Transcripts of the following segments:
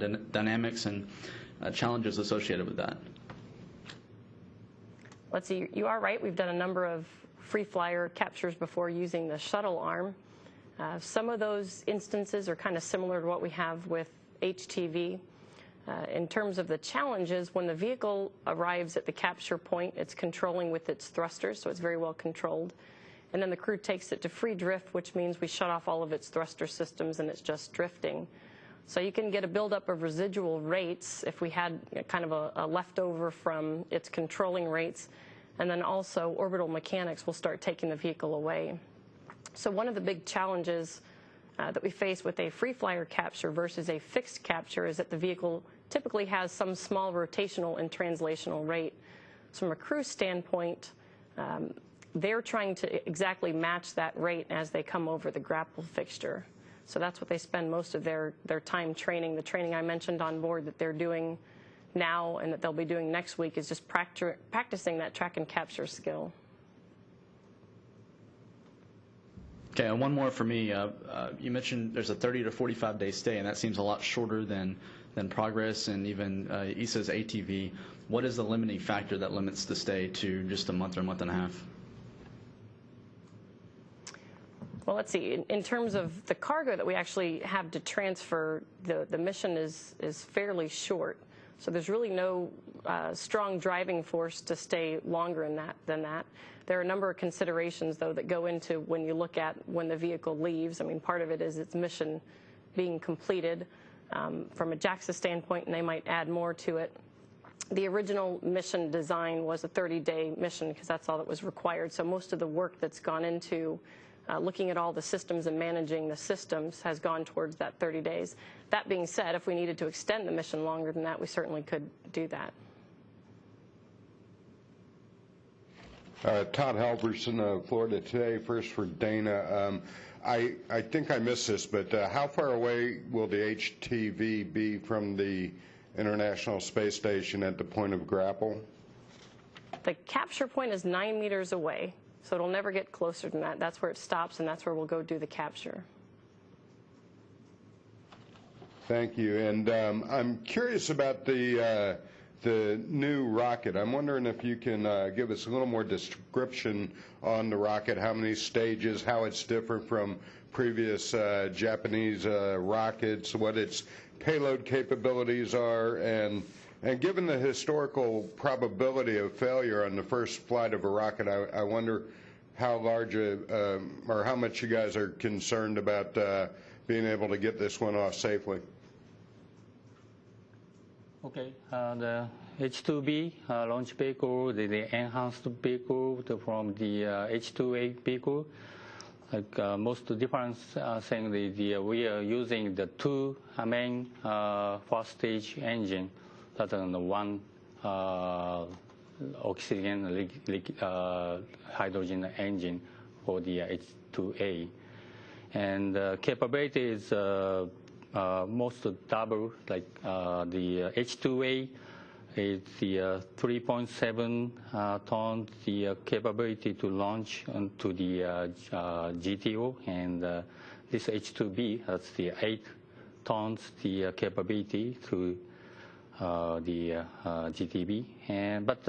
dynamics and challenges associated with that? Let's see, you are right. We've done a number of free flyer captures before using the shuttle arm. Some of those instances are kind of similar to what we have with HTV. In terms of the challenges, when the vehicle arrives at the capture point, it's controlling with its thrusters, so it's very well controlled. And then the crew takes it to free drift, which means we shut off all of its thruster systems and it's just drifting. So you can get a buildup of residual rates if we had kind of a leftover from its controlling rates, and then also orbital mechanics will start taking the vehicle away. So one of the big challenges that we face with a free flyer capture versus a fixed capture is that the vehicle typically has some small rotational and translational rate. So from a crew standpoint, they're trying to exactly match that rate as they come over the grapple fixture. So that's what they spend most of their time training. The training I mentioned on board that they're doing now and that they'll be doing next week is just practicing that track and capture skill. Okay, and one more for me. You mentioned there's a 30 to 45 day stay, and that seems a lot shorter than Progress and even ESA's ATV. What is the limiting factor that limits the stay to just a month or a month and a half? Well, let's see. In terms of the cargo that we actually have to transfer, the mission is fairly short. So there's really no strong driving force to stay longer than that. There are a number of considerations, though, that go into when you look at when the vehicle leaves. I mean, part of it is its mission being completed from a JAXA standpoint, and they might add more to it. The original mission design was a 30-day mission because that's all that was required. So most of the work that's gone into looking at all the systems and managing the systems has gone towards that 30 days. That being said, if we needed to extend the mission longer than that, we certainly could do that. Todd Halverson, Florida Today. First for Dana. I think I missed this, but how far away will the HTV be from the International Space Station at the point of grapple? The capture point is 9 meters away, so it'll never get closer than that. That's where it stops, and that's where we'll go do the capture. Thank you. And I'm curious about the new rocket. I'm wondering if you can give us a little more description on the rocket, how many stages, how it's different from previous Japanese rockets, what its payload capabilities are, and given the historical probability of failure on the first flight of a rocket, I wonder how large or how much you guys are concerned about being able to get this one off safely. Okay, the H2B launch vehicle, the enhanced vehicle from the H2A vehicle. Like most different thing, we are using the two main first stage engine rather than the one oxygen hydrogen engine for the H2A. And capability is most double, like the H2A is the 3.7 tons, the capability to launch onto the GTO, and this H2B has the 8 tons, the capability to the GTB. But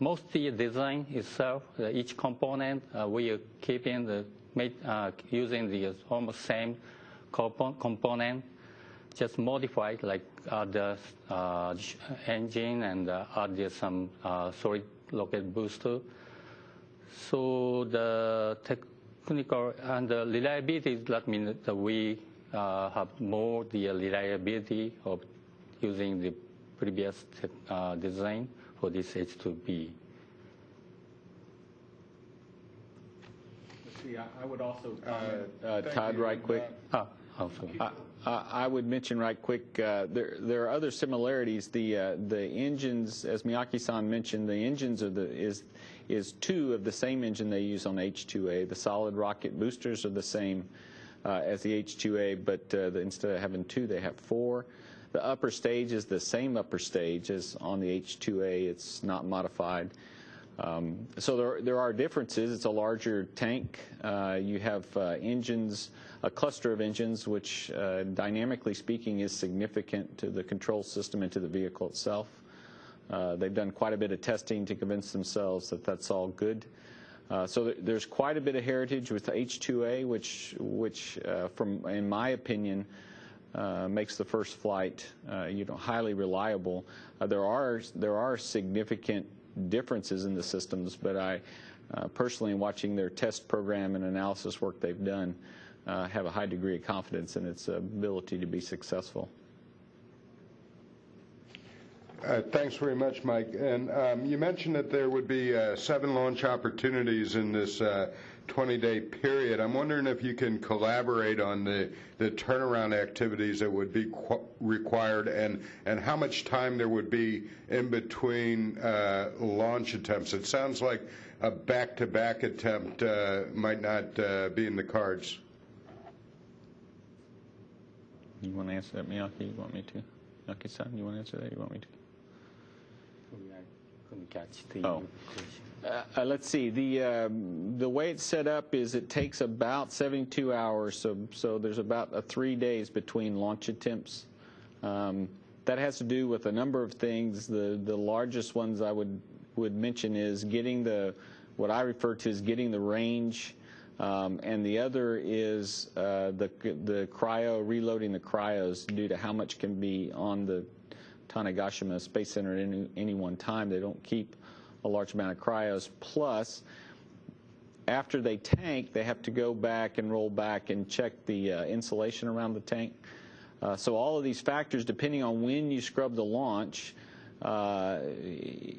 mostly design itself, each component, we are keeping using the almost same component, just modified, like the engine and add some solid rocket booster. So the technical and the reliability, that means that we have more the reliability of using the previous design for this H2B. Let's see, I would also comment, Todd, right quick. I would mention right quick, there are other similarities. The engines, as Miyake-san mentioned, the engines are is two of the same engine they use on H2A. The solid rocket boosters are the same as the H2A, but instead of having two, they have 4. The upper stage is the same upper stage as on the H2A. It's not modified. So there are differences. It's a larger tank. You have engines, a cluster of engines, which dynamically speaking is significant to the control system and to the vehicle itself. They've done quite a bit of testing to convince themselves that that's all good. So there's quite a bit of heritage with H2A, which in my opinion, makes the first flight, highly reliable. There are significant differences in the systems, but I personally, in watching their test program and analysis work they've done, have a high degree of confidence in its ability to be successful. Thanks very much, Mike. And you mentioned that there would be 7 launch opportunities in this 20-day period. I'm wondering if you can collaborate on the turnaround activities that would be required and how much time there would be in between launch attempts. It sounds like a back-to-back attempt might not be in the cards. You want to answer that, Miyake? You want me to? Miyake-san, you want to answer that? You want me to? I couldn't catch the question. Let's see. The way it's set up is it takes about 72 hours, so there's about 3 days between launch attempts. That has to do with a number of things. The largest ones I would mention is getting what I refer to as getting the range, and the other is the reloading the cryos due to how much can be on the Tanegashima Space Center at any one time. They don't keep a large amount of cryos. Plus, after they tank, they have to go back and roll back and check the insulation around the tank. So all of these factors, depending on when you scrub the launch,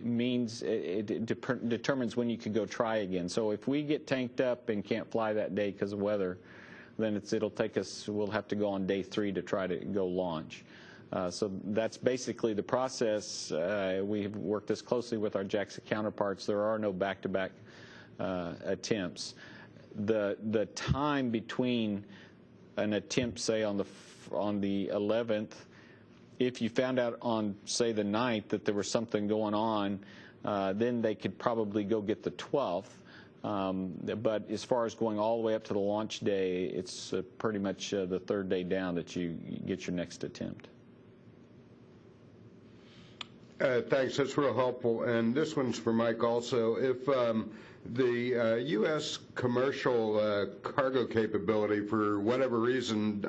means it determines when you could go try again. So if we get tanked up and can't fly that day because of weather, then it'll take us, we'll have to go on day 3 to try to go launch. So that's basically the process. We've worked this closely with our JAXA counterparts. There are no back-to-back attempts. The time between an attempt, say on the 11th, if you found out on, say, the 9th that there was something going on, then they could probably go get the 12th. But as far as going all the way up to the launch day, it's pretty much the 3rd day down that you get your next attempt. Thanks. That's real helpful. And this one's for Mike also. If the U.S. commercial cargo capability, for whatever reason,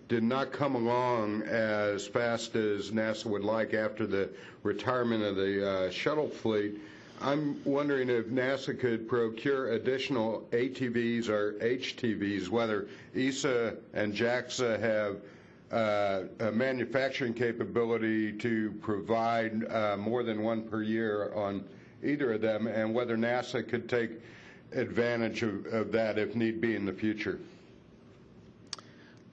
did not come along as fast as NASA would like after the retirement of the shuttle fleet, I'm wondering if NASA could procure additional ATVs or HTVs, whether ESA and JAXA have a manufacturing capability to provide more than one per year on either of them, and whether NASA could take advantage of that if need be in the future.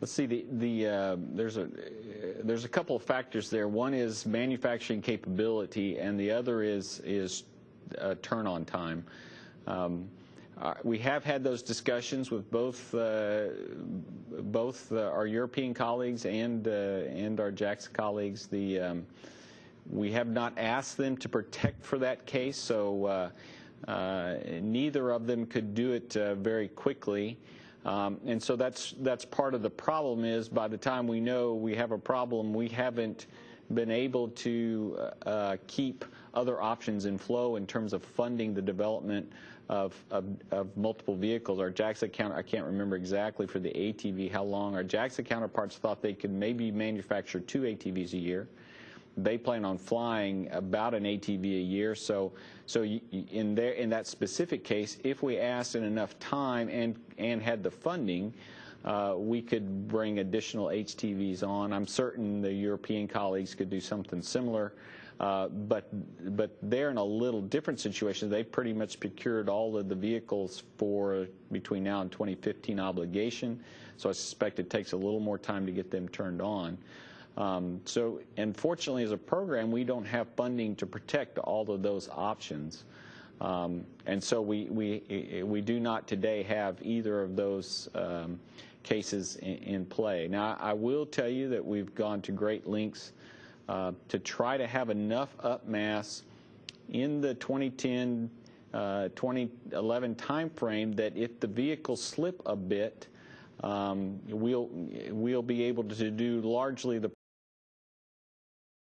Let's see. There's a couple of factors there. One is manufacturing capability, and the other is turn-on time. We have had those discussions with both our European colleagues and our JAXA colleagues. We have not asked them to protect for that case, so neither of them could do it very quickly. And so that's part of the problem is by the time we know we have a problem, we haven't been able to keep other options in flow in terms of funding the development of multiple vehicles. Our JAXA I can't remember exactly for the ATV how long. Our JAXA counterparts thought they could maybe manufacture 2 ATVs a year. They plan on flying about an ATV a year. So in that specific case, if we asked in enough time and had the funding, we could bring additional HTVs on. I'm certain the European colleagues could do something similar, but they're in a little different situation. They've pretty much procured all of the vehicles for between now and 2015 obligation, so I suspect it takes a little more time to get them turned on. So unfortunately, as a program, we don't have funding to protect all of those options. And so we do not today have either of those cases in play. Now, I will tell you that we've gone to great lengths to try to have enough upmass in the 2010, 2011 timeframe that if the vehicles slip a bit, we'll be able to do largely the